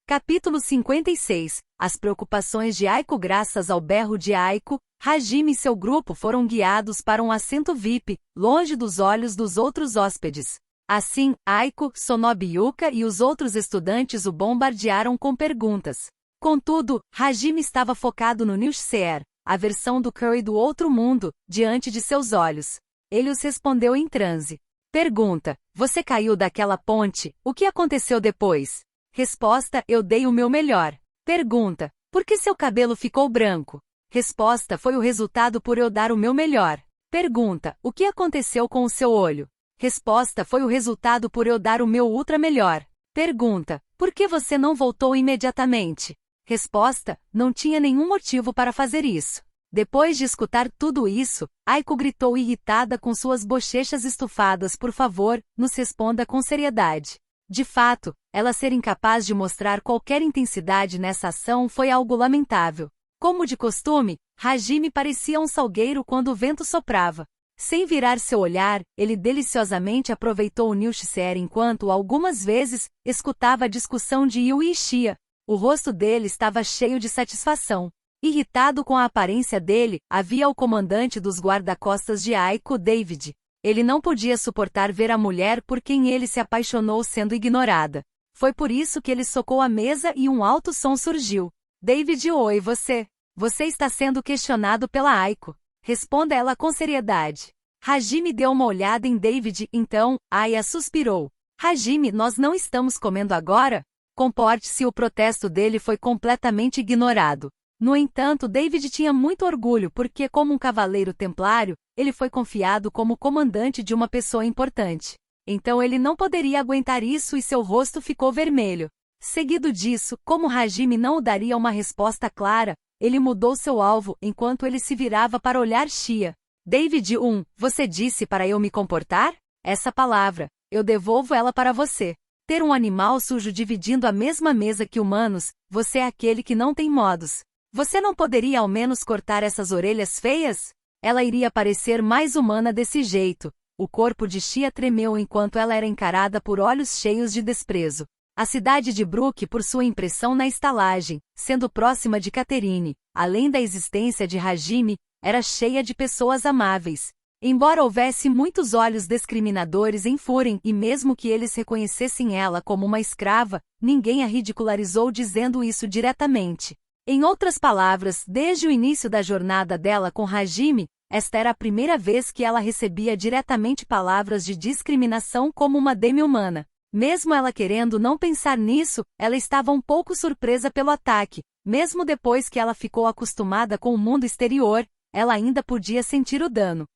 Capítulo 56. As preocupações de Aiko. Graças ao berro de Aiko, Hajime e seu grupo foram guiados para um assento VIP, longe dos olhos dos outros hóspedes. Assim, Aiko, Sonobe Yuka e os outros estudantes o bombardearam com perguntas. Contudo, Hajime estava focado no Newsseer, a versão do Curry do outro mundo, diante de seus olhos. Ele os respondeu em transe. Pergunta: você caiu daquela ponte, o que aconteceu depois? Resposta: eu dei o meu melhor. Pergunta: por que seu cabelo ficou branco? Resposta: foi o resultado por eu dar o meu melhor. Pergunta: o que aconteceu com o seu olho? Resposta: foi o resultado por eu dar o meu ultra melhor. Pergunta: por que você não voltou imediatamente? Resposta: não tinha nenhum motivo para fazer isso. Depois de escutar tudo isso, Aiko gritou irritada com suas bochechas estufadas: por favor, nos responda com seriedade. De fato, ela ser incapaz de mostrar qualquer intensidade nessa ação foi algo lamentável. Como de costume, Hajime parecia um salgueiro quando o vento soprava. Sem virar seu olhar, ele deliciosamente aproveitou o Newsseer enquanto, algumas vezes, escutava a discussão de Yui e Shia. O rosto dele estava cheio de satisfação. Irritado com a aparência dele, havia o comandante dos guarda-costas de Aiko, David. Ele não podia suportar ver a mulher por quem ele se apaixonou sendo ignorada. Foi por isso que ele socou a mesa e um alto som surgiu. David: oi, você. Você está sendo questionado pela Aiko. Responda ela com seriedade. Hajime deu uma olhada em David, então, Aya suspirou. Hajime, nós não estamos comendo agora? Comporte-se. O protesto dele foi completamente ignorado. No entanto, David tinha muito orgulho porque, como um cavaleiro templário, ele foi confiado como comandante de uma pessoa importante. Então ele não poderia aguentar isso e seu rosto ficou vermelho. Seguido disso, como Hajime não o daria uma resposta clara, ele mudou seu alvo enquanto ele se virava para olhar Shia. David: você disse para eu me comportar? Essa palavra, eu devolvo ela para você. Ter um animal sujo dividindo a mesma mesa que humanos, você é aquele que não tem modos. Você não poderia ao menos cortar essas orelhas feias? Ela iria parecer mais humana desse jeito. O corpo de Shia tremeu enquanto ela era encarada por olhos cheios de desprezo. A cidade de Brook, por sua impressão na estalagem, sendo próxima de Catherine, além da existência de Hajime, era cheia de pessoas amáveis. Embora houvesse muitos olhos discriminadores em Furen e mesmo que eles reconhecessem ela como uma escrava, ninguém a ridicularizou dizendo isso diretamente. Em outras palavras, desde o início da jornada dela com Hajime, esta era a primeira vez que ela recebia diretamente palavras de discriminação como uma demi-humana. Mesmo ela querendo não pensar nisso, ela estava um pouco surpresa pelo ataque. Mesmo depois que ela ficou acostumada com o mundo exterior, ela ainda podia sentir o dano.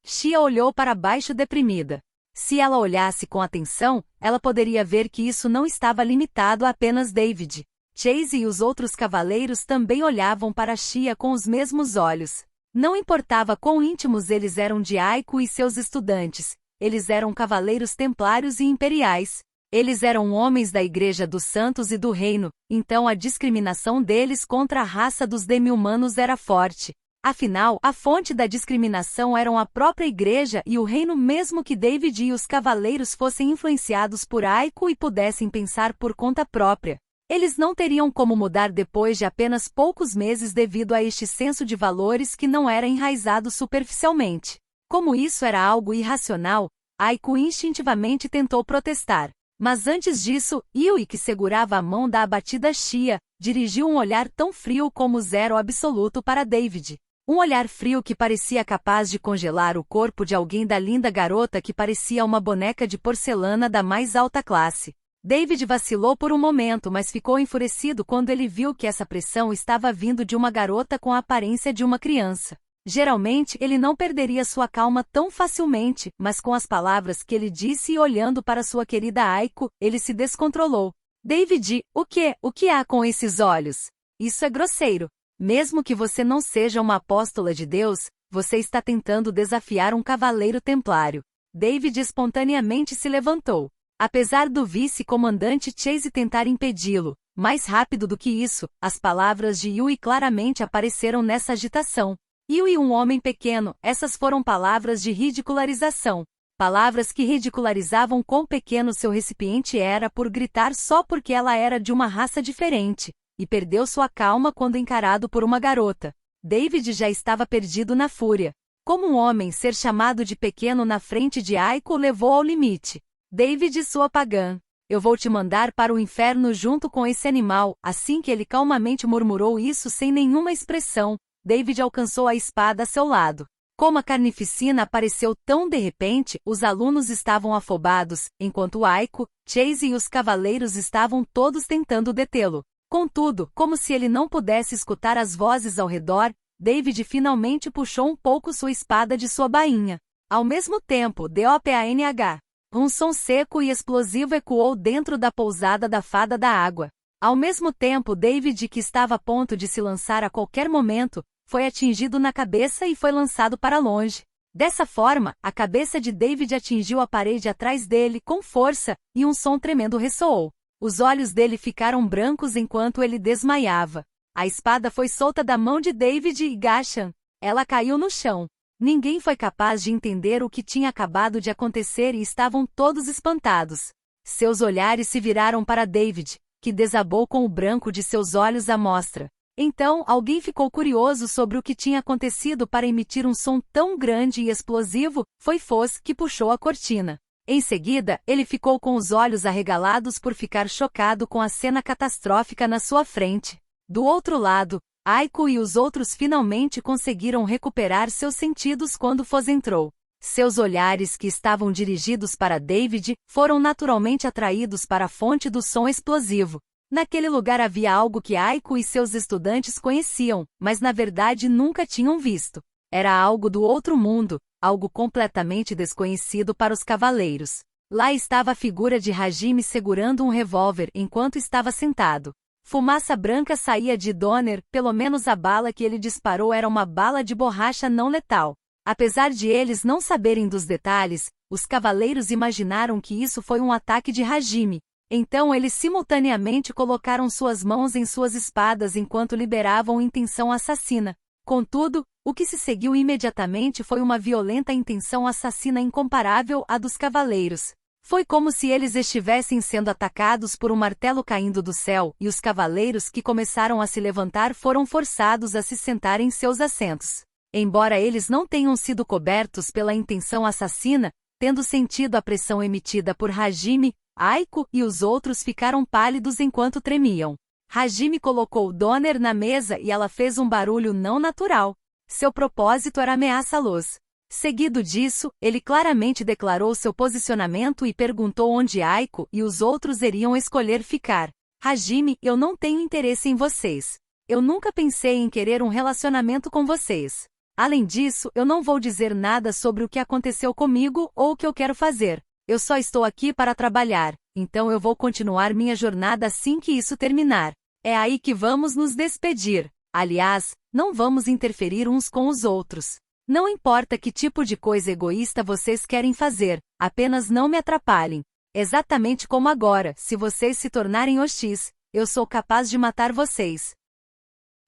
Shia olhou para baixo deprimida. Se ela olhasse com atenção, ela poderia ver que isso não estava limitado a apenas David. Chase e os outros cavaleiros também olhavam para Shia com os mesmos olhos. Não importava quão íntimos eles eram de Aiko e seus estudantes, eles eram cavaleiros templários e imperiais. Eles eram homens da Igreja dos Santos e do Reino, então a discriminação deles contra a raça dos demi-humanos era forte. Afinal, a fonte da discriminação eram a própria Igreja e o Reino, mesmo que David e os cavaleiros fossem influenciados por Aiko e pudessem pensar por conta própria. Eles não teriam como mudar depois de apenas poucos meses devido a este senso de valores que não era enraizado superficialmente. Como isso era algo irracional, Aiko instintivamente tentou protestar. Mas antes disso, Yui, que segurava a mão da abatida Shia, dirigiu um olhar tão frio como zero absoluto para David. Um olhar frio que parecia capaz de congelar o corpo de alguém da linda garota que parecia uma boneca de porcelana da mais alta classe. David vacilou por um momento, mas ficou enfurecido quando ele viu que essa pressão estava vindo de uma garota com a aparência de uma criança. Geralmente, ele não perderia sua calma tão facilmente, mas com as palavras que ele disse e olhando para sua querida Aiko, ele se descontrolou. David: o que há com esses olhos? Isso é grosseiro. Mesmo que você não seja uma apóstola de Deus, você está tentando desafiar um cavaleiro templário. David espontaneamente se levantou. Apesar do vice-comandante Chase tentar impedi-lo, mais rápido do que isso, as palavras de Yui claramente apareceram nessa agitação. Yui, um homem pequeno, essas foram palavras de ridicularização. Palavras que ridicularizavam quão pequeno seu recipiente era por gritar só porque ela era de uma raça diferente, e perdeu sua calma quando encarado por uma garota. David já estava perdido na fúria. Como um homem, ser chamado de pequeno na frente de Aiko o levou ao limite. David, sua pagã. Eu vou te mandar para o inferno junto com esse animal. Assim que ele calmamente murmurou isso sem nenhuma expressão, David alcançou a espada a seu lado. Como a carnificina apareceu tão de repente, os alunos estavam afobados, enquanto Aiko, Chase e os cavaleiros estavam todos tentando detê-lo. Contudo, como se ele não pudesse escutar as vozes ao redor, David finalmente puxou um pouco sua espada de sua bainha. Ao mesmo tempo, DOPANH. Um som seco e explosivo ecoou dentro da pousada da Fada da Água. Ao mesmo tempo, David, que estava a ponto de se lançar a qualquer momento, foi atingido na cabeça e foi lançado para longe. Dessa forma, a cabeça de David atingiu a parede atrás dele com força, e um som tremendo ressoou. Os olhos dele ficaram brancos enquanto ele desmaiava. A espada foi solta da mão de David e Gachan. Ela caiu no chão. Ninguém foi capaz de entender o que tinha acabado de acontecer e estavam todos espantados. Seus olhares se viraram para David, que desabou com o branco de seus olhos à mostra. Então, alguém ficou curioso sobre o que tinha acontecido para emitir um som tão grande e explosivo. Foi Foz que puxou a cortina. Em seguida, ele ficou com os olhos arregalados por ficar chocado com a cena catastrófica na sua frente. Do outro lado, Aiko e os outros finalmente conseguiram recuperar seus sentidos quando Foz entrou. Seus olhares, que estavam dirigidos para David, foram naturalmente atraídos para a fonte do som explosivo. Naquele lugar havia algo que Aiko e seus estudantes conheciam, mas na verdade nunca tinham visto. Era algo do outro mundo, algo completamente desconhecido para os cavaleiros. Lá estava a figura de Hajime segurando um revólver enquanto estava sentado. Fumaça branca saía de Donner, pelo menos a bala que ele disparou era uma bala de borracha não letal. Apesar de eles não saberem dos detalhes, os cavaleiros imaginaram que isso foi um ataque de Hajime. Então eles simultaneamente colocaram suas mãos em suas espadas enquanto liberavam intenção assassina. Contudo, o que se seguiu imediatamente foi uma violenta intenção assassina incomparável à dos cavaleiros. Foi como se eles estivessem sendo atacados por um martelo caindo do céu, e os cavaleiros que começaram a se levantar foram forçados a se sentar em seus assentos. Embora eles não tenham sido cobertos pela intenção assassina, tendo sentido a pressão emitida por Hajime, Aiko e os outros ficaram pálidos enquanto tremiam. Hajime colocou Donner na mesa e ela fez um barulho não natural. Seu propósito era ameaçá-los. Seguido disso, ele claramente declarou seu posicionamento e perguntou onde Aiko e os outros iriam escolher ficar. Hajime, eu não tenho interesse em vocês. Eu nunca pensei em querer um relacionamento com vocês. Além disso, eu não vou dizer nada sobre o que aconteceu comigo ou o que eu quero fazer. Eu só estou aqui para trabalhar, então eu vou continuar minha jornada assim que isso terminar. É aí que vamos nos despedir. Aliás, não vamos interferir uns com os outros. Não importa que tipo de coisa egoísta vocês querem fazer, apenas não me atrapalhem. Exatamente como agora, se vocês se tornarem hostis, eu sou capaz de matar vocês.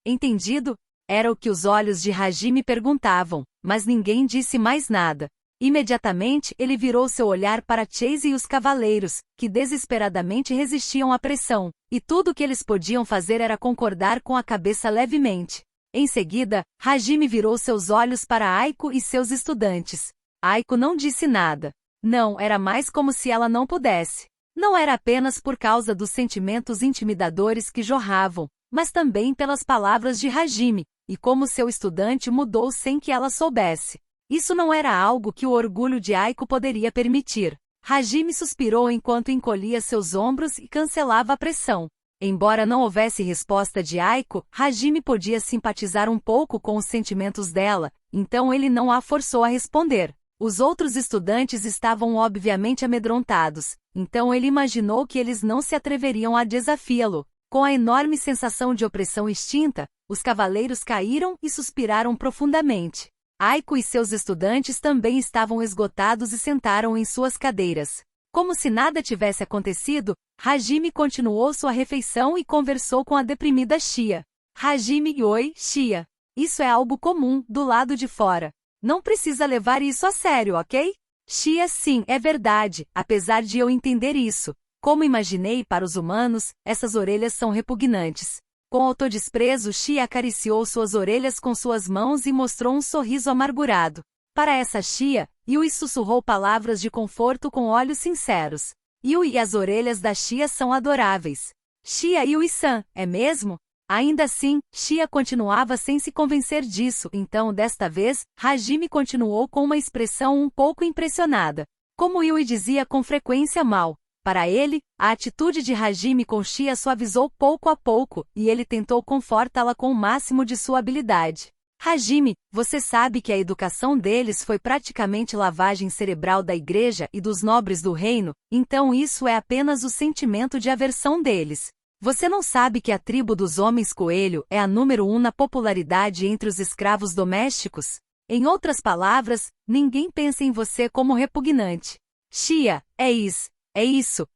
Entendido? Era o que os olhos de Hajime perguntavam, mas ninguém disse mais nada. Imediatamente ele virou seu olhar para Chase e os cavaleiros, que desesperadamente resistiam à pressão, e tudo o que eles podiam fazer era concordar com a cabeça levemente. Em seguida, Hajime virou seus olhos para Aiko e seus estudantes. Aiko não disse nada. Não, era mais como se ela não pudesse. Não era apenas por causa dos sentimentos intimidadores que jorravam, mas também pelas palavras de Hajime, e como seu estudante mudou sem que ela soubesse. Isso não era algo que o orgulho de Aiko poderia permitir. Hajime suspirou enquanto encolhia seus ombros e cancelava a pressão. Embora não houvesse resposta de Aiko, Hajime podia simpatizar um pouco com os sentimentos dela, então ele não a forçou a responder. Os outros estudantes estavam obviamente amedrontados, então ele imaginou que eles não se atreveriam a desafiá-lo. Com a enorme sensação de opressão extinta, os cavaleiros caíram e suspiraram profundamente. Aiko e seus estudantes também estavam esgotados e sentaram em suas cadeiras. Como se nada tivesse acontecido, Hajime continuou sua refeição e conversou com a deprimida Shia. Hajime, oi, Shia. Isso é algo comum, do lado de fora. Não precisa levar isso a sério, ok? Shia, sim, é verdade, apesar de eu entender isso. Como imaginei para os humanos, essas orelhas são repugnantes. Com autodesprezo, Shia acariciou suas orelhas com suas mãos e mostrou um sorriso amargurado. Para essa Shia, Yui sussurrou palavras de conforto com olhos sinceros. Yui e as orelhas da Shia são adoráveis. Shia Yui-san, é mesmo? Ainda assim, Shia continuava sem se convencer disso, então desta vez, Hajime continuou com uma expressão um pouco impressionada. Como Yui dizia com frequência mal. Para ele, a atitude de Hajime com Shia suavizou pouco a pouco, e ele tentou confortá-la com o máximo de sua habilidade. Hajime, você sabe que a educação deles foi praticamente lavagem cerebral da igreja e dos nobres do reino, então isso é apenas o sentimento de aversão deles. Você não sabe que a tribo dos homens coelho é a número 1 na popularidade entre os escravos domésticos? Em outras palavras, ninguém pensa em você como repugnante. Shia, é isso.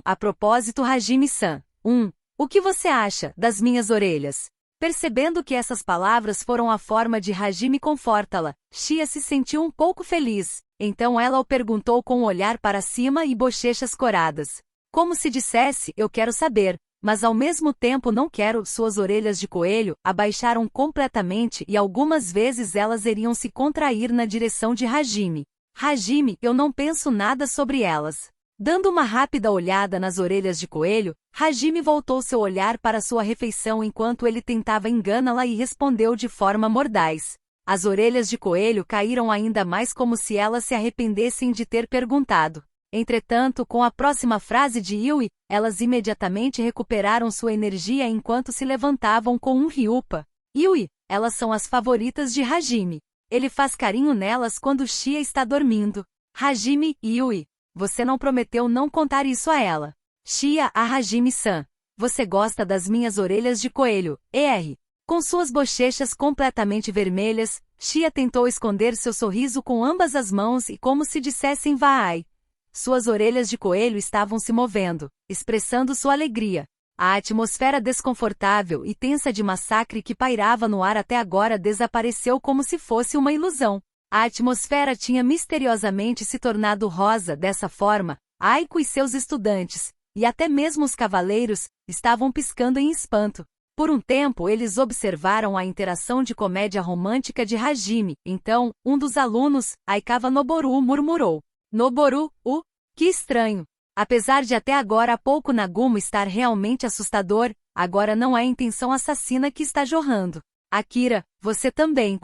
A propósito, Hajime-san. O que você acha das minhas orelhas? Percebendo que essas palavras foram a forma de Hajime confortá-la, Shia se sentiu um pouco feliz. Então ela o perguntou com um olhar para cima e bochechas coradas. Como se dissesse, eu quero saber, mas ao mesmo tempo não quero. Suas orelhas de coelho abaixaram completamente e algumas vezes elas iriam se contrair na direção de Hajime. Hajime, eu não penso nada sobre elas. Dando uma rápida olhada nas orelhas de coelho, Hajime voltou seu olhar para sua refeição enquanto ele tentava enganá-la e respondeu de forma mordaz. As orelhas de coelho caíram ainda mais como se elas se arrependessem de ter perguntado. Entretanto, com a próxima frase de Yui, elas imediatamente recuperaram sua energia enquanto se levantavam com um ryupa. Yui, elas são as favoritas de Hajime. Ele faz carinho nelas quando Shia está dormindo. Hajime, Yui. Você não prometeu não contar isso a ela. Shia a Hajime-san. Você gosta das minhas orelhas de coelho, Com suas bochechas completamente vermelhas, Shia tentou esconder seu sorriso com ambas as mãos e como se dissessem vai. Suas orelhas de coelho estavam se movendo, expressando sua alegria. A atmosfera desconfortável e tensa de massacre que pairava no ar até agora desapareceu como se fosse uma ilusão. A atmosfera tinha misteriosamente se tornado rosa. Dessa forma, Aiko e seus estudantes, e até mesmo os cavaleiros, estavam piscando em espanto. Por um tempo eles observaram a interação de comédia romântica de Hajime, então, um dos alunos, Aikawa Noboru, murmurou. Noboru, que estranho. Apesar de até agora há pouco Nagumo estar realmente assustador, agora não é a intenção assassina que está jorrando. Akira, você também,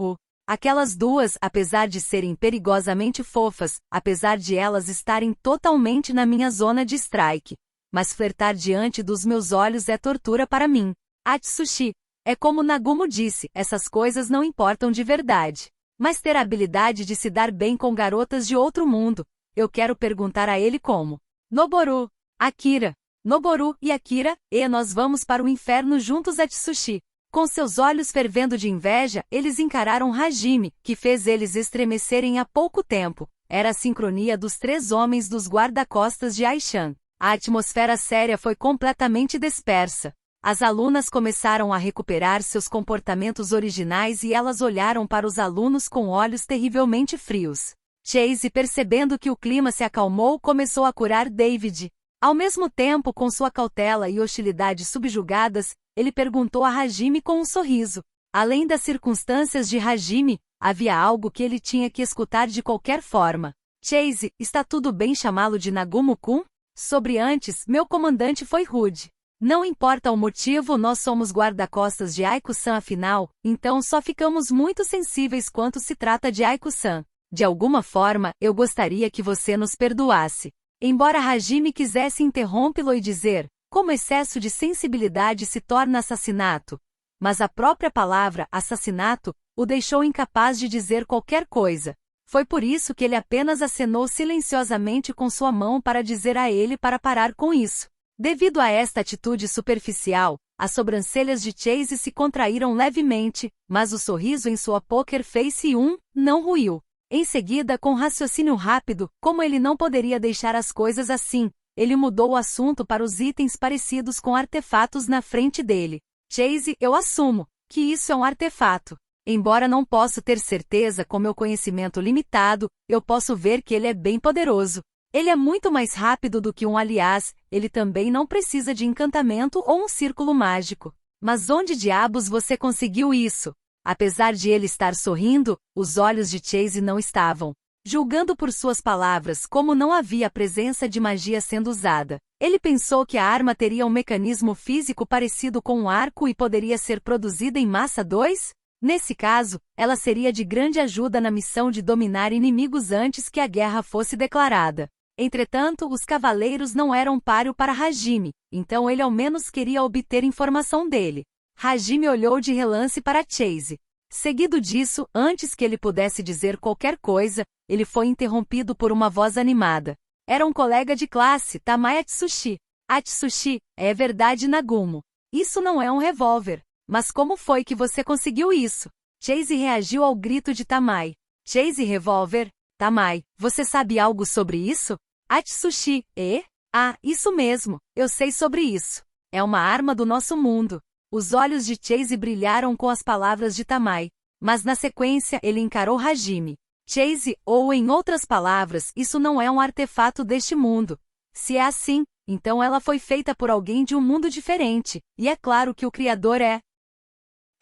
Aquelas duas, apesar de serem perigosamente fofas, apesar de elas estarem totalmente na minha zona de strike. Mas flertar diante dos meus olhos é tortura para mim. Atsushi. É como Nagumo disse, essas coisas não importam de verdade. Mas ter a habilidade de se dar bem com garotas de outro mundo, eu quero perguntar a ele como. Noboru. Akira. Noboru e Akira, e nós vamos para o inferno juntos. Atsushi. Com seus olhos fervendo de inveja, eles encararam Hajime, que fez eles estremecerem há pouco tempo. Era a sincronia dos 3 homens dos guarda-costas de Aishan. A atmosfera séria foi completamente dispersa. As alunas começaram a recuperar seus comportamentos originais e elas olharam para os alunos com olhos terrivelmente frios. Chase, percebendo que o clima se acalmou, começou a curar David. Ao mesmo tempo, com sua cautela e hostilidade subjugadas, ele perguntou a Hajime com um sorriso. Além das circunstâncias de Hajime, havia algo que ele tinha que escutar de qualquer forma. Chase, está tudo bem chamá-lo de Nagumo-kun? Sobre antes, meu comandante foi rude. Não importa o motivo, nós somos guarda-costas de Aiko-san afinal, então só ficamos muito sensíveis quando se trata de Aiko-san. De alguma forma, eu gostaria que você nos perdoasse. Embora Hajime quisesse interrompê-lo e dizer, como excesso de sensibilidade se torna assassinato. Mas a própria palavra, assassinato, o deixou incapaz de dizer qualquer coisa. Foi por isso que ele apenas acenou silenciosamente com sua mão para dizer a ele para parar com isso. Devido a esta atitude superficial, as sobrancelhas de Chase se contraíram levemente, mas o sorriso em sua poker face não ruiu. Em seguida, com raciocínio rápido, como ele não poderia deixar as coisas assim, ele mudou o assunto para os itens parecidos com artefatos na frente dele. Chase, eu assumo que isso é um artefato. Embora não possa ter certeza com meu conhecimento limitado, eu posso ver que ele é bem poderoso. Ele é muito mais rápido do que um aliás, ele também não precisa de encantamento ou um círculo mágico. Mas onde diabos você conseguiu isso? Apesar de ele estar sorrindo, os olhos de Chase não estavam. Julgando por suas palavras como não havia a presença de magia sendo usada. Ele pensou que a arma teria um mecanismo físico parecido com um arco e poderia ser produzida em massa 2? Nesse caso, ela seria de grande ajuda na missão de dominar inimigos antes que a guerra fosse declarada. Entretanto, os cavaleiros não eram páreo para Hajime, então ele ao menos queria obter informação dele. Hajime olhou de relance para Chase. Seguido disso, antes que ele pudesse dizer qualquer coisa, ele foi interrompido por uma voz animada. Era um colega de classe, Tamai Atsushi. Atsushi, é verdade, Nagumo. Isso não é um revólver. Mas como foi que você conseguiu isso? Chase reagiu ao grito de Tamai. Chase revólver? Tamai, você sabe algo sobre isso? Atsushi, Ah, isso mesmo, eu sei sobre isso. É uma arma do nosso mundo. Os olhos de Chase brilharam com as palavras de Tamai. Mas na sequência ele encarou Hajime. Chase, ou em outras palavras, isso não é um artefato deste mundo. Se é assim, então ela foi feita por alguém de um mundo diferente, e é claro que o criador é...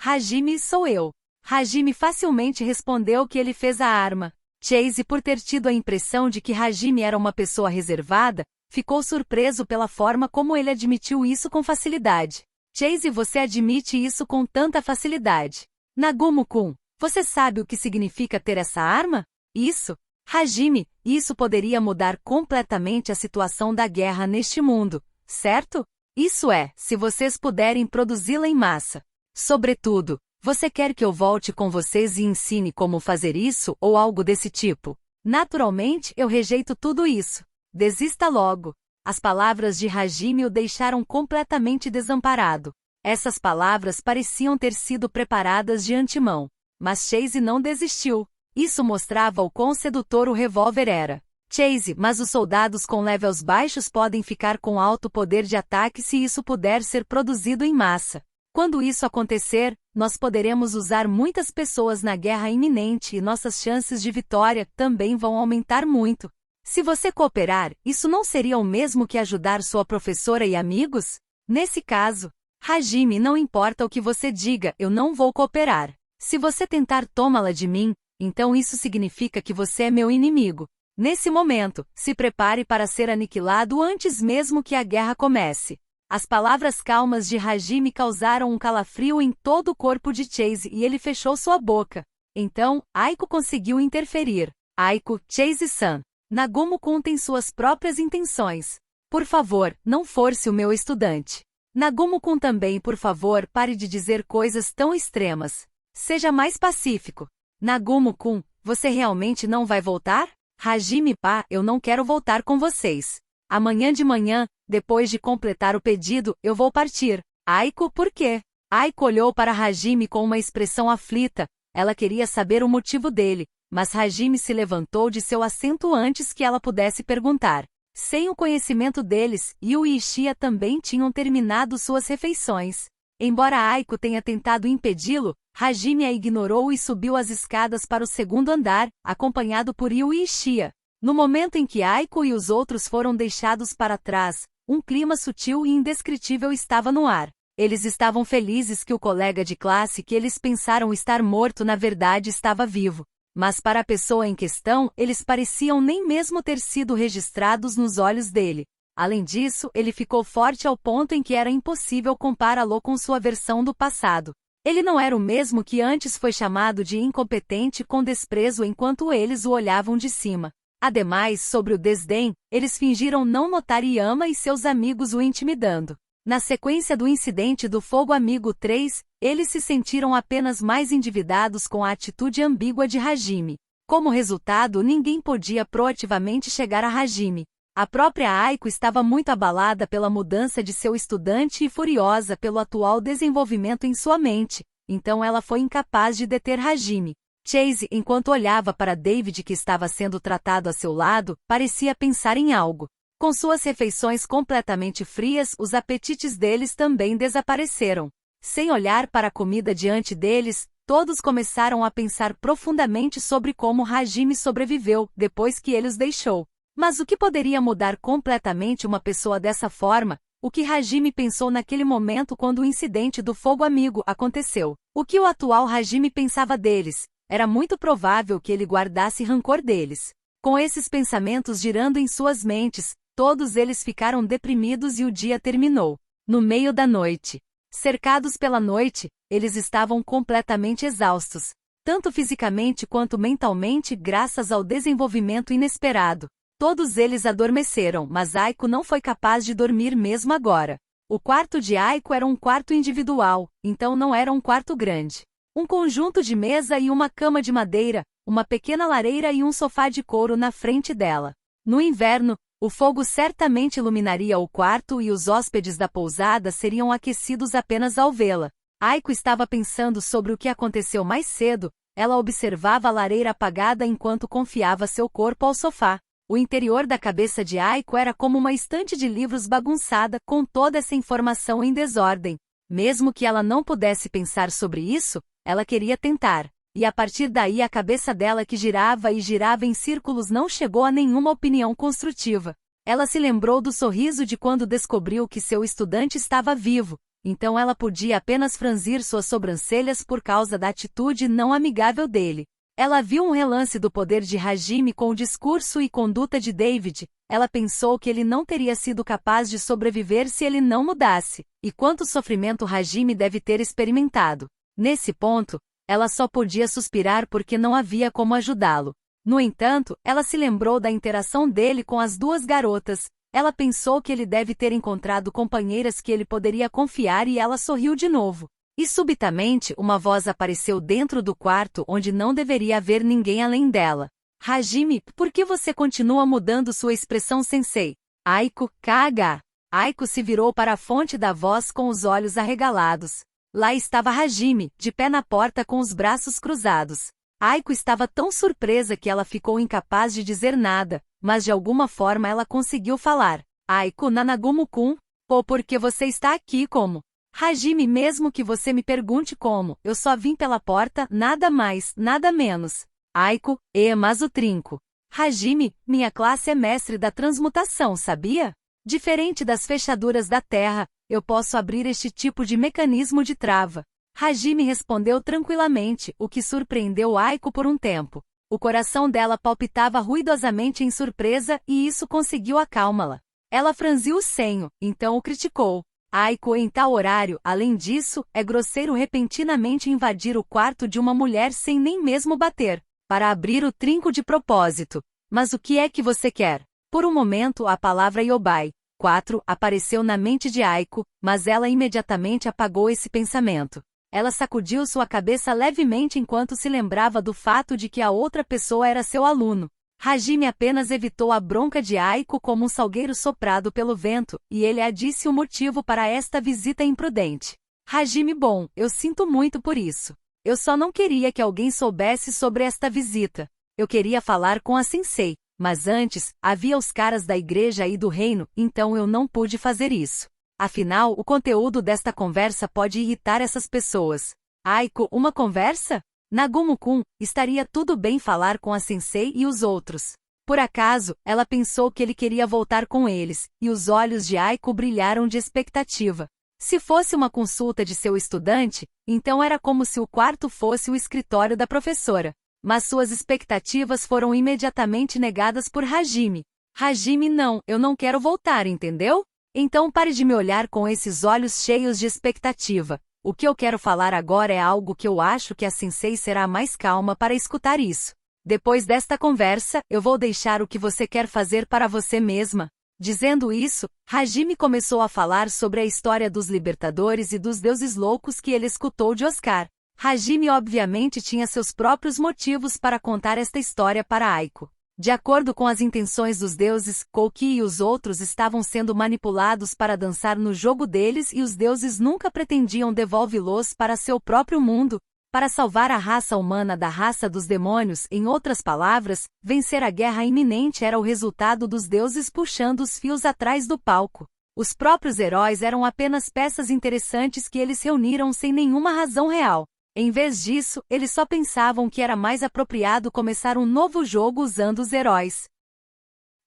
Hajime, sou eu. Hajime facilmente respondeu que ele fez a arma. Chase, por ter tido a impressão de que Hajime era uma pessoa reservada, ficou surpreso pela forma como ele admitiu isso com facilidade. Chase, você admite isso com tanta facilidade. Nagumo-kun, você sabe o que significa ter essa arma? Isso? Hajime, isso poderia mudar completamente a situação da guerra neste mundo, certo? Isso é, se vocês puderem produzi-la em massa. Sobretudo, você quer que eu volte com vocês e ensine como fazer isso ou algo desse tipo? Naturalmente, eu rejeito tudo isso. Desista logo. As palavras de Hajime o deixaram completamente desamparado. Essas palavras pareciam ter sido preparadas de antemão. Mas Chase não desistiu. Isso mostrava o quão sedutor o revólver era. Chase, mas os soldados com levels baixos podem ficar com alto poder de ataque se isso puder ser produzido em massa. Quando isso acontecer, nós poderemos usar muitas pessoas na guerra iminente e nossas chances de vitória também vão aumentar muito. Se você cooperar, isso não seria o mesmo que ajudar sua professora e amigos? Nesse caso, Hajime, não importa o que você diga, eu não vou cooperar. Se você tentar tomá-la de mim, então isso significa que você é meu inimigo. Nesse momento, se prepare para ser aniquilado antes mesmo que a guerra comece. As palavras calmas de Hajime causaram um calafrio em todo o corpo de Chase e ele fechou sua boca. Então, Aiko conseguiu interferir. Aiko, Chase-san. Nagumo-kun tem suas próprias intenções. Por favor, não force o meu estudante. Nagumo-kun também, por favor, pare de dizer coisas tão extremas. Seja mais pacífico. Nagumo-kun, você realmente não vai voltar? Hajime, eu não quero voltar com vocês. Amanhã de manhã, depois de completar o pedido, eu vou partir. Aiko, por quê? Aiko olhou para Hajime com uma expressão aflita. Ela queria saber o motivo dele, mas Hajime se levantou de seu assento antes que ela pudesse perguntar. Sem o conhecimento deles, Yu e Ishia também tinham terminado suas refeições. Embora Aiko tenha tentado impedi-lo, Hajime a ignorou e subiu as escadas para o segundo andar, acompanhado por Yu e Ishia. No momento em que Aiko e os outros foram deixados para trás, um clima sutil e indescritível estava no ar. Eles estavam felizes que o colega de classe que eles pensaram estar morto na verdade estava vivo. Mas para a pessoa em questão, eles pareciam nem mesmo ter sido registrados nos olhos dele. Além disso, ele ficou forte ao ponto em que era impossível compará-lo com sua versão do passado. Ele não era o mesmo que antes foi chamado de incompetente com desprezo enquanto eles o olhavam de cima. Ademais, sobre o desdém, eles fingiram não notar Yama e seus amigos o intimidando. Na sequência do incidente do Fogo Amigo 3, eles se sentiram apenas mais endividados com a atitude ambígua de Hajime. Como resultado, ninguém podia proativamente chegar a Hajime. A própria Aiko estava muito abalada pela mudança de seu estudante e furiosa pelo atual desenvolvimento em sua mente, então ela foi incapaz de deter Hajime. Chase, enquanto olhava para David que estava sendo tratado a seu lado, parecia pensar em algo. Com suas refeições completamente frias, os apetites deles também desapareceram. Sem olhar para a comida diante deles, Todos começaram a pensar profundamente sobre como Hajime sobreviveu depois que ele os deixou. Mas o que poderia mudar completamente uma pessoa dessa forma? O que Hajime pensou naquele momento quando o incidente do fogo amigo aconteceu? O que o atual Hajime pensava deles? Era muito provável que ele guardasse rancor deles. Com esses pensamentos girando em suas mentes, todos eles ficaram deprimidos e o dia terminou. No meio da noite. Cercados pela noite, eles estavam completamente exaustos, tanto fisicamente quanto mentalmente graças ao desenvolvimento inesperado. Todos eles adormeceram, mas Aiko não foi capaz de dormir mesmo agora. O quarto de Aiko era um quarto individual, então não era um quarto grande. Um conjunto de mesa e uma cama de madeira, uma pequena lareira e um sofá de couro na frente dela. No inverno, o fogo certamente iluminaria o quarto e os hóspedes da pousada seriam aquecidos apenas ao vê-la. Aiko estava pensando sobre o que aconteceu mais cedo. Ela observava a lareira apagada enquanto confiava seu corpo ao sofá. O interior da cabeça de Aiko era como uma estante de livros bagunçada com toda essa informação em desordem. Mesmo que ela não pudesse pensar sobre isso, ela queria tentar. E a partir daí a cabeça dela que girava e girava em círculos não chegou a nenhuma opinião construtiva. Ela se lembrou do sorriso de quando descobriu que seu estudante estava vivo, então ela podia apenas franzir suas sobrancelhas por causa da atitude não amigável dele. Ela viu um relance do poder de Hajime com o discurso e conduta de David. Ela pensou que ele não teria sido capaz de sobreviver se ele não mudasse, e quanto sofrimento Hajime deve ter experimentado. Nesse ponto, ela só podia suspirar porque não havia como ajudá-lo. No entanto, ela se lembrou da interação dele com as duas garotas. Ela pensou que ele deve ter encontrado companheiras que ele poderia confiar e ela sorriu de novo. E subitamente uma voz apareceu dentro do quarto onde não deveria haver ninguém além dela. Hajime, por que você continua mudando sua expressão sensei? Aiko, KH. Aiko se virou para a fonte da voz com os olhos arregalados. Lá estava Hajime, de pé na porta com os braços cruzados. Aiko estava tão surpresa que ela ficou incapaz de dizer nada, mas de alguma forma ela conseguiu falar. Aiko Nanagumo-kun, por que você está aqui como? Hajime, mesmo que você me pergunte como, eu só vim pela porta, nada mais, nada menos. Aiko, mas o trinco. Hajime, minha classe é mestre da transmutação, sabia? Diferente das fechaduras da terra, eu posso abrir este tipo de mecanismo de trava. Hajime respondeu tranquilamente, o que surpreendeu Aiko por um tempo. O coração dela palpitava ruidosamente em surpresa e isso conseguiu acalmá-la. Ela franziu o senho, então o criticou. Aiko, em tal horário, além disso, é grosseiro repentinamente invadir o quarto de uma mulher sem nem mesmo bater, para abrir o trinco de propósito. Mas o que é que você quer? Por um momento a palavra Yobai 4 apareceu na mente de Aiko, mas ela imediatamente apagou esse pensamento. Ela sacudiu sua cabeça levemente enquanto se lembrava do fato de que a outra pessoa era seu aluno. Hajime apenas evitou a bronca de Aiko como um salgueiro soprado pelo vento, e ele a disse o motivo para esta visita imprudente. Hajime, bom, eu sinto muito por isso. Eu só não queria que alguém soubesse sobre esta visita. Eu queria falar com a sensei, mas antes, havia os caras da igreja e do reino, então eu não pude fazer isso. Afinal, o conteúdo desta conversa pode irritar essas pessoas. Aiko, uma conversa? Nagumo-kun, estaria tudo bem falar com a sensei e os outros. Por acaso, ela pensou que ele queria voltar com eles, e os olhos de Aiko brilharam de expectativa. Se fosse uma consulta de seu estudante, então era como se o quarto fosse o escritório da professora. Mas suas expectativas foram imediatamente negadas por Hajime. Hajime, não, eu não quero voltar, entendeu? Então pare de me olhar com esses olhos cheios de expectativa. O que eu quero falar agora é algo que eu acho que a sensei será mais calma para escutar isso. Depois desta conversa, eu vou deixar o que você quer fazer para você mesma. Dizendo isso, Hajime começou a falar sobre a história dos libertadores e dos deuses loucos que ele escutou de Oscar. Hajime obviamente tinha seus próprios motivos para contar esta história para Aiko. De acordo com as intenções dos deuses, Kouki e os outros estavam sendo manipulados para dançar no jogo deles e os deuses nunca pretendiam devolvê-los para seu próprio mundo, para salvar a raça humana da raça dos demônios. Em outras palavras, vencer a guerra iminente era o resultado dos deuses puxando os fios atrás do palco. Os próprios heróis eram apenas peças interessantes que eles reuniram sem nenhuma razão real. Em vez disso, eles só pensavam que era mais apropriado começar um novo jogo usando os heróis.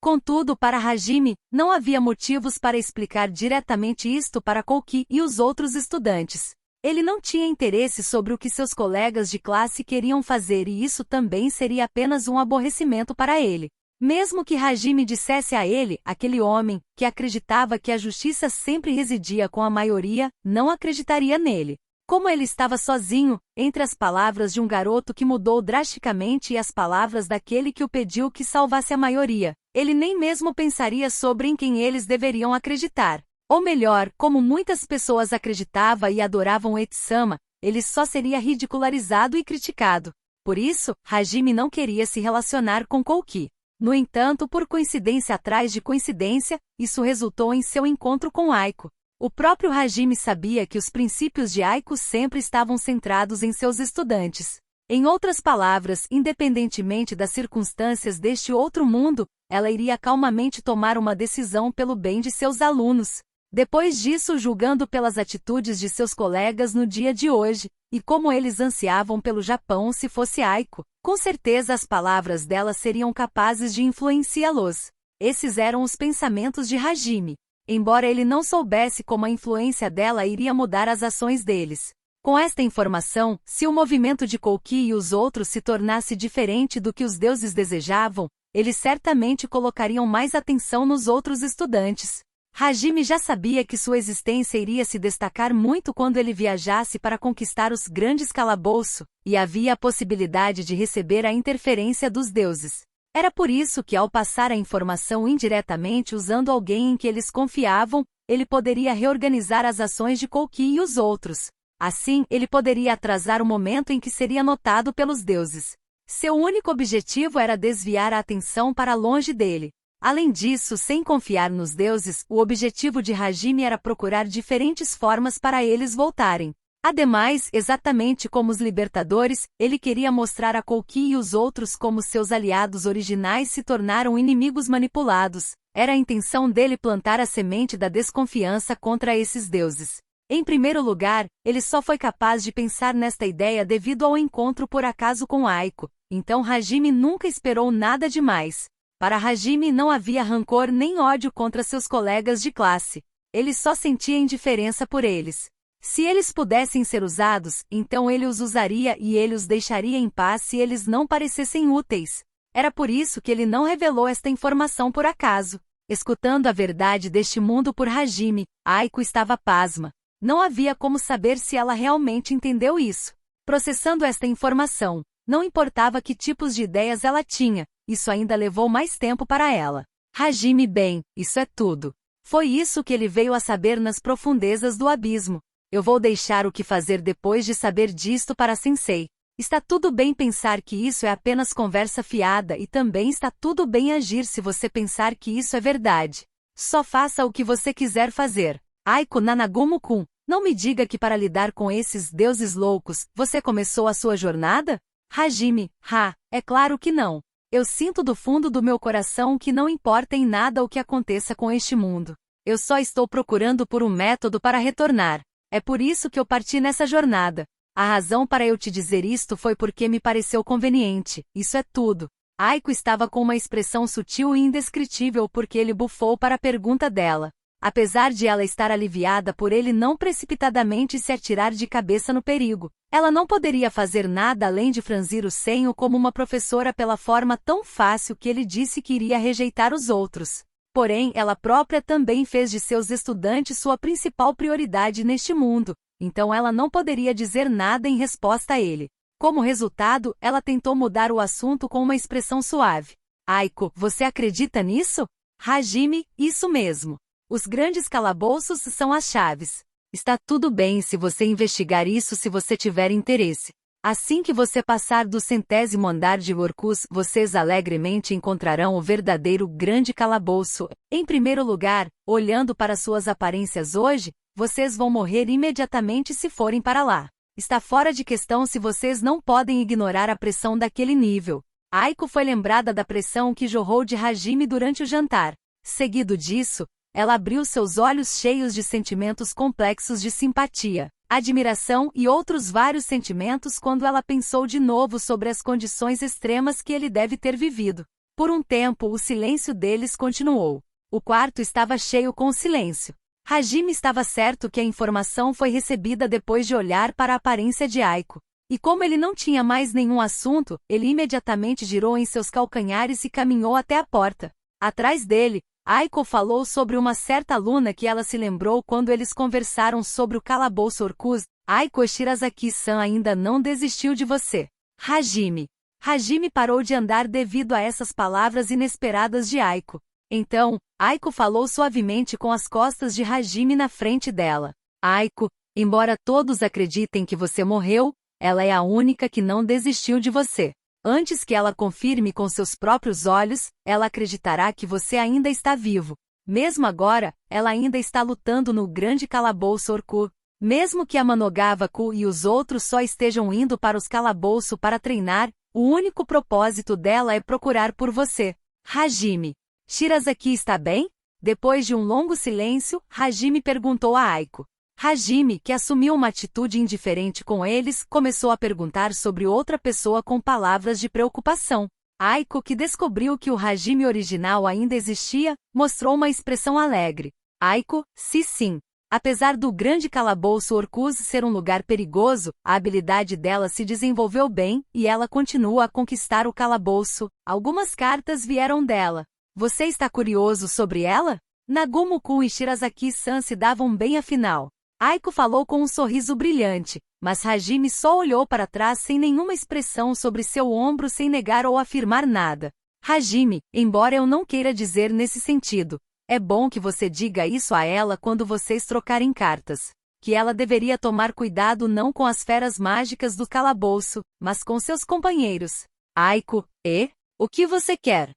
Contudo, para Hajime, não havia motivos para explicar diretamente isto para Kouki e os outros estudantes. Ele não tinha interesse sobre o que seus colegas de classe queriam fazer e isso também seria apenas um aborrecimento para ele. Mesmo que Hajime dissesse a ele, aquele homem, que acreditava que a justiça sempre residia com a maioria, não acreditaria nele. Como ele estava sozinho, entre as palavras de um garoto que mudou drasticamente e as palavras daquele que o pediu que salvasse a maioria, ele nem mesmo pensaria sobre em quem eles deveriam acreditar. Ou melhor, como muitas pessoas acreditavam e adoravam Etsama, ele só seria ridicularizado e criticado. Por isso, Hajime não queria se relacionar com Kouki. No entanto, por coincidência atrás de coincidência, isso resultou em seu encontro com Aiko. O próprio Hajime sabia que os princípios de Aiko sempre estavam centrados em seus estudantes. Em outras palavras, independentemente das circunstâncias deste outro mundo, ela iria calmamente tomar uma decisão pelo bem de seus alunos. Depois disso, julgando pelas atitudes de seus colegas no dia de hoje, e como eles ansiavam pelo Japão se fosse Aiko, com certeza as palavras dela seriam capazes de influenciá-los. Esses eram os pensamentos de Hajime. Embora ele não soubesse como a influência dela iria mudar as ações deles. Com esta informação, se o movimento de Kouki e os outros se tornasse diferente do que os deuses desejavam, eles certamente colocariam mais atenção nos outros estudantes. Hajime já sabia que sua existência iria se destacar muito quando ele viajasse para conquistar os grandes calabouços, e havia a possibilidade de receber a interferência dos deuses. Era por isso que, ao passar a informação indiretamente usando alguém em que eles confiavam, ele poderia reorganizar as ações de Kouki e os outros. Assim, ele poderia atrasar o momento em que seria notado pelos deuses. Seu único objetivo era desviar a atenção para longe dele. Além disso, sem confiar nos deuses, o objetivo de Hajime era procurar diferentes formas para eles voltarem. Ademais, exatamente como os libertadores, ele queria mostrar a Kouki e os outros como seus aliados originais se tornaram inimigos manipulados. Era a intenção dele plantar a semente da desconfiança contra esses deuses. Em primeiro lugar, ele só foi capaz de pensar nesta ideia devido ao encontro por acaso com Aiko, então Hajime nunca esperou nada demais. Para Hajime não havia rancor nem ódio contra seus colegas de classe. Ele só sentia indiferença por eles. Se eles pudessem ser usados, então ele os usaria e ele os deixaria em paz se eles não parecessem úteis. Era por isso que ele não revelou esta informação por acaso. Escutando a verdade deste mundo por Hajime, Aiko estava pasma. Não havia como saber se ela realmente entendeu isso. Processando esta informação, não importava que tipos de ideias ela tinha, isso ainda levou mais tempo para ela. Hajime bem, isso é tudo. Foi isso que ele veio a saber nas profundezas do abismo. Eu vou deixar o que fazer depois de saber disto para Sensei. Está tudo bem pensar que isso é apenas conversa fiada e também está tudo bem agir se você pensar que isso é verdade. Só faça o que você quiser fazer. Aiko Nanagumo-kun, não me diga que para lidar com esses deuses loucos, você começou a sua jornada? Hajime, é claro que não. Eu sinto do fundo do meu coração que não importa em nada o que aconteça com este mundo. Eu só estou procurando por um método para retornar. É por isso que eu parti nessa jornada. A razão para eu te dizer isto foi porque me pareceu conveniente, isso é tudo. Aiko estava com uma expressão sutil e indescritível porque ele bufou para a pergunta dela. Apesar de ela estar aliviada por ele não precipitadamente se atirar de cabeça no perigo, ela não poderia fazer nada além de franzir o senho como uma professora pela forma tão fácil que ele disse que iria rejeitar os outros. Porém, ela própria também fez de seus estudantes sua principal prioridade neste mundo, então ela não poderia dizer nada em resposta a ele. Como resultado, ela tentou mudar o assunto com uma expressão suave. Aiko, você acredita nisso? Hajime, isso mesmo. Os grandes calabouços são as chaves. Está tudo bem se você investigar isso se você tiver interesse. Assim que você passar do 100º andar de Orcus, vocês alegremente encontrarão o verdadeiro grande calabouço. Em primeiro lugar, olhando para suas aparências hoje, vocês vão morrer imediatamente se forem para lá. Está fora de questão se vocês não podem ignorar a pressão daquele nível. Aiko foi lembrada da pressão que jorrou de Hajime durante o jantar. Seguido disso, ela abriu seus olhos cheios de sentimentos complexos de simpatia. admiração e outros vários sentimentos quando ela pensou de novo sobre as condições extremas que ele deve ter vivido. Por um tempo, o silêncio deles continuou. O quarto estava cheio com o silêncio. Hajime estava certo que a informação foi recebida depois de olhar para a aparência de Aiko. E como ele não tinha mais nenhum assunto, ele imediatamente girou em seus calcanhares e caminhou até a porta. Atrás dele, Aiko falou sobre uma certa aluna que ela se lembrou quando eles conversaram sobre o calabouço Orcus. Aiko Shirazaki-san ainda não desistiu de você. Hajime. Hajime parou de andar devido a essas palavras inesperadas de Aiko. Então, Aiko falou suavemente com as costas de Hajime na frente dela. Aiko, embora todos acreditem que você morreu, ela é a única que não desistiu de você. Antes que ela confirme com seus próprios olhos, ela acreditará que você ainda está vivo. Mesmo agora, ela ainda está lutando no grande calabouço Orku. Mesmo que a Manogawa-ku e os outros só estejam indo para os calabouços para treinar, o único propósito dela é procurar por você. Hajime. Shirazaki está bem? Depois de um longo silêncio, Hajime perguntou a Aiko. Hajime, que assumiu uma atitude indiferente com eles, começou a perguntar sobre outra pessoa com palavras de preocupação. Aiko, que descobriu que o Hajime original ainda existia, mostrou uma expressão alegre. Aiko, sim. Apesar do grande calabouço Orcus ser um lugar perigoso, a habilidade dela se desenvolveu bem, e ela continua a conquistar o calabouço. Algumas cartas vieram dela. Você está curioso sobre ela? Nagumo-kun e Shirazaki-san se davam bem afinal. Aiko falou com um sorriso brilhante, mas Hajime só olhou para trás sem nenhuma expressão sobre seu ombro sem negar ou afirmar nada. Hajime, embora eu não queira dizer nesse sentido, é bom que você diga isso a ela quando vocês trocarem cartas. Que ela deveria tomar cuidado não com as feras mágicas do calabouço, mas com seus companheiros. Aiko, o que você quer?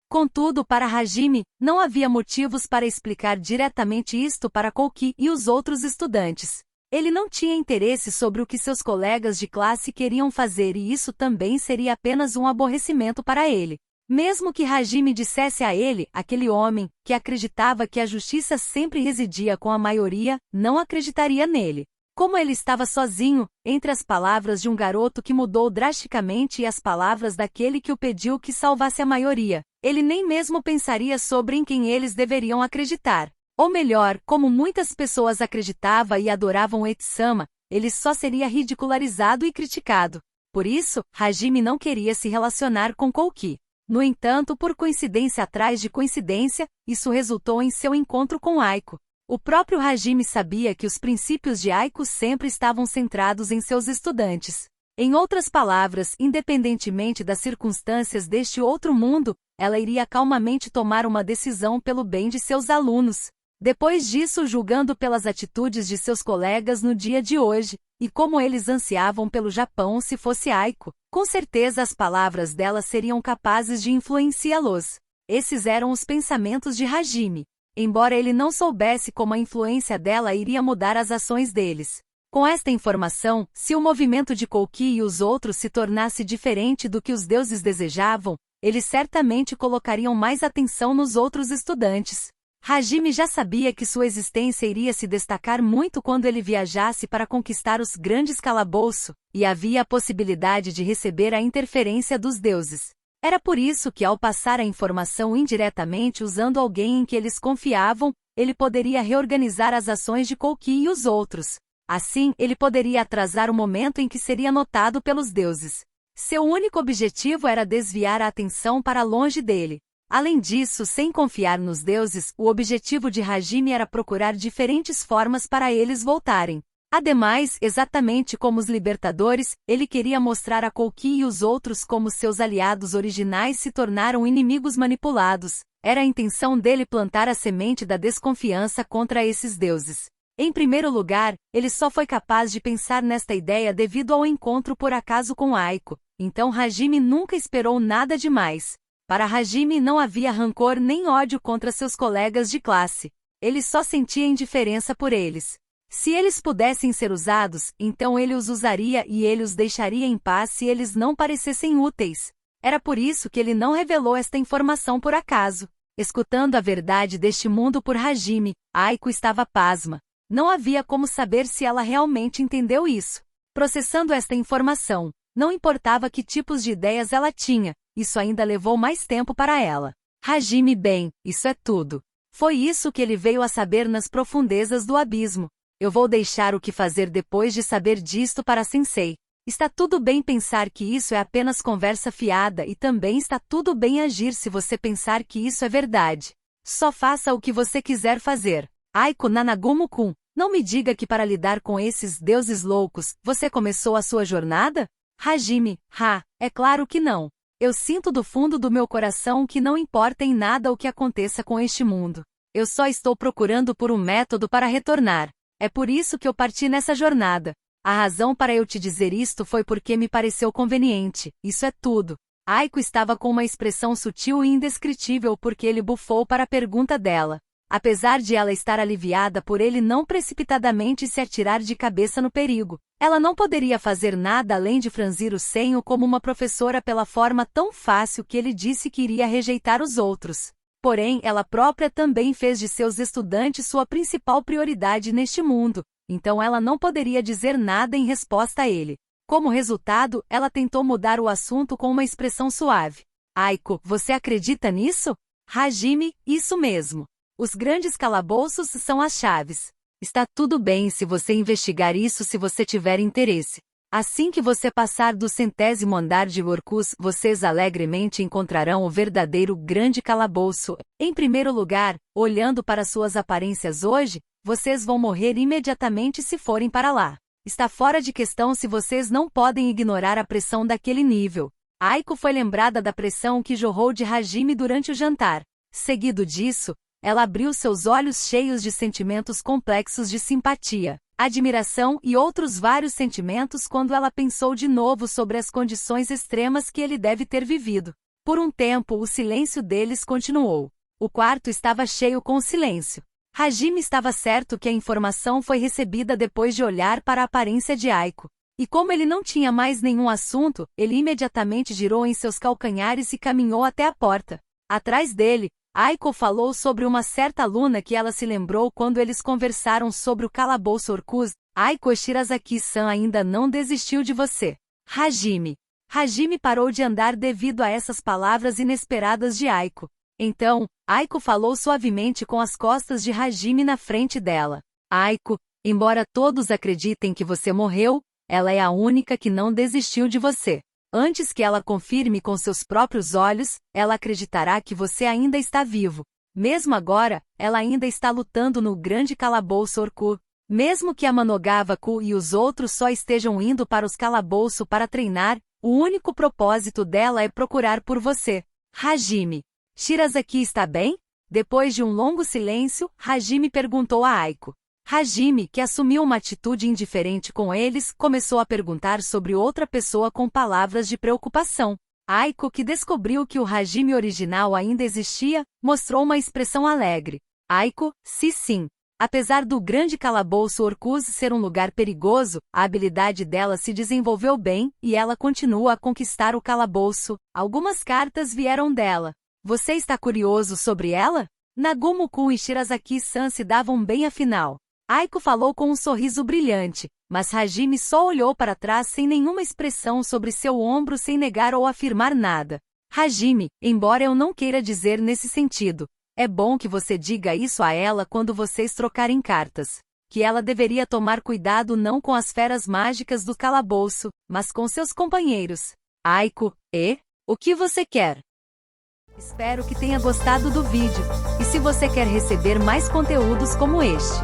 Contudo, para Hajime, não havia motivos para explicar diretamente isto para Kouki e os outros estudantes. Ele não tinha interesse sobre o que seus colegas de classe queriam fazer e isso também seria apenas um aborrecimento para ele. Mesmo que Hajime dissesse a ele, aquele homem, que acreditava que a justiça sempre residia com a maioria, não acreditaria nele. Como ele estava sozinho, entre as palavras de um garoto que mudou drasticamente e as palavras daquele que o pediu que salvasse a maioria, ele nem mesmo pensaria sobre em quem eles deveriam acreditar. Ou melhor, como muitas pessoas acreditavam e adoravam Etsama, ele só seria ridicularizado e criticado. Por isso, Hajime não queria se relacionar com Kouki. No entanto, por coincidência atrás de coincidência, isso resultou em seu encontro com Aiko. O próprio Hajime sabia que os princípios de Aiko sempre estavam centrados em seus estudantes. Em outras palavras, independentemente das circunstâncias deste outro mundo, ela iria calmamente tomar uma decisão pelo bem de seus alunos. Depois disso, julgando pelas atitudes de seus colegas no dia de hoje, e como eles ansiavam pelo Japão se fosse Aiko, com certeza as palavras dela seriam capazes de influenciá-los. Esses eram os pensamentos de Hajime. Embora ele não soubesse como a influência dela iria mudar as ações deles. Com esta informação, se o movimento de Kouki e os outros se tornasse diferente do que os deuses desejavam, eles certamente colocariam mais atenção nos outros estudantes. Hajime já sabia que sua existência iria se destacar muito quando ele viajasse para conquistar os grandes calabouços, e havia a possibilidade de receber a interferência dos deuses. Era por isso que, ao passar a informação indiretamente usando alguém em que eles confiavam, ele poderia reorganizar as ações de Kouki e os outros. Assim, ele poderia atrasar o momento em que seria notado pelos deuses. Seu único objetivo era desviar a atenção para longe dele. Além disso, sem confiar nos deuses, o objetivo de Hajime era procurar diferentes formas para eles voltarem. Ademais, exatamente como os libertadores, ele queria mostrar a Kouki e os outros como seus aliados originais se tornaram inimigos manipulados. Era a intenção dele plantar a semente da desconfiança contra esses deuses. Em primeiro lugar, ele só foi capaz de pensar nesta ideia devido ao encontro por acaso com Aiko, então Hajime nunca esperou nada demais. Para Hajime não havia rancor nem ódio contra seus colegas de classe. Ele só sentia indiferença por eles. Se eles pudessem ser usados, então ele os usaria e ele os deixaria em paz se eles não parecessem úteis. Era por isso que ele não revelou esta informação por acaso. Escutando a verdade deste mundo por Hajime, Aiko estava pasma. Não havia como saber se ela realmente entendeu isso. Processando esta informação, não importava que tipos de ideias ela tinha, isso ainda levou mais tempo para ela. Hajime bem, isso é tudo. Foi isso que ele veio a saber nas profundezas do abismo. Eu vou deixar o que fazer depois de saber disto para Sensei. Está tudo bem pensar que isso é apenas conversa fiada e também está tudo bem agir se você pensar que isso é verdade. Só faça o que você quiser fazer. Aiko Nanagumo-kun, não me diga que para lidar com esses deuses loucos, você começou a sua jornada? Hajime, é claro que não. Eu sinto do fundo do meu coração que não importa em nada o que aconteça com este mundo. Eu só estou procurando por um método para retornar. É por isso que eu parti nessa jornada. A razão para eu te dizer isto foi porque me pareceu conveniente, isso é tudo. Aiko estava com uma expressão sutil e indescritível porque ele bufou para a pergunta dela. Apesar de ela estar aliviada por ele não precipitadamente se atirar de cabeça no perigo, ela não poderia fazer nada além de franzir o senho como uma professora pela forma tão fácil que ele disse que iria rejeitar os outros. Porém, ela própria também fez de seus estudantes sua principal prioridade neste mundo, então ela não poderia dizer nada em resposta a ele. Como resultado, ela tentou mudar o assunto com uma expressão suave. Aiko, você acredita nisso? Hajime, isso mesmo. Os grandes calabouços são as chaves. Está tudo bem se você investigar isso se você tiver interesse. Assim que você passar do 100º andar de Orcus, vocês alegremente encontrarão o verdadeiro grande calabouço. Em primeiro lugar, olhando para suas aparências hoje, vocês vão morrer imediatamente se forem para lá. Está fora de questão se vocês não podem ignorar a pressão daquele nível. Aiko foi lembrada da pressão que jorrou de Hajime durante o jantar. Seguido disso, ela abriu seus olhos cheios de sentimentos complexos de simpatia, admiração e outros vários sentimentos quando ela pensou de novo sobre as condições extremas que ele deve ter vivido. Por um tempo, o silêncio deles continuou. O quarto estava cheio com o silêncio. Hajime estava certo que a informação foi recebida depois de olhar para a aparência de Aiko. E como ele não tinha mais nenhum assunto, ele imediatamente girou em seus calcanhares e caminhou até a porta. Atrás dele, Aiko falou sobre uma certa aluna que ela se lembrou quando eles conversaram sobre o calabouço Orcus. Aiko Shirazaki-san ainda não desistiu de você. Hajime. Hajime parou de andar devido a essas palavras inesperadas de Aiko. Então, Aiko falou suavemente com as costas de Hajime na frente dela. Aiko, embora todos acreditem que você morreu, ela é a única que não desistiu de você. Antes que ela confirme com seus próprios olhos, ela acreditará que você ainda está vivo. Mesmo agora, ela ainda está lutando no grande calabouço Orcus. Mesmo que a Manogawa-ku e os outros só estejam indo para os calabouços para treinar, o único propósito dela é procurar por você. Hajime. Shirazaki está bem? Depois de um longo silêncio, Hajime perguntou a Aiko. Hajime, que assumiu uma atitude indiferente com eles, começou a perguntar sobre outra pessoa com palavras de preocupação. Aiko, que descobriu que o Hajime original ainda existia, mostrou uma expressão alegre. Aiko, sim. Apesar do grande calabouço Orcus ser um lugar perigoso, a habilidade dela se desenvolveu bem, e ela continua a conquistar o calabouço. Algumas cartas vieram dela. Você está curioso sobre ela? Nagumo-kun e Shirazaki-san se davam bem afinal. Aiko falou com um sorriso brilhante, mas Hajime só olhou para trás sem nenhuma expressão sobre seu ombro sem negar ou afirmar nada. Hajime, embora eu não queira dizer nesse sentido, é bom que você diga isso a ela quando vocês trocarem cartas. Que ela deveria tomar cuidado não com as feras mágicas do calabouço, mas com seus companheiros. Aiko, o que você quer? Espero que tenha gostado do vídeo, e se você quer receber mais conteúdos como este,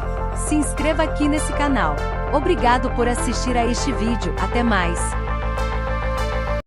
se inscreva aqui nesse canal. Obrigado por assistir a este vídeo, até mais!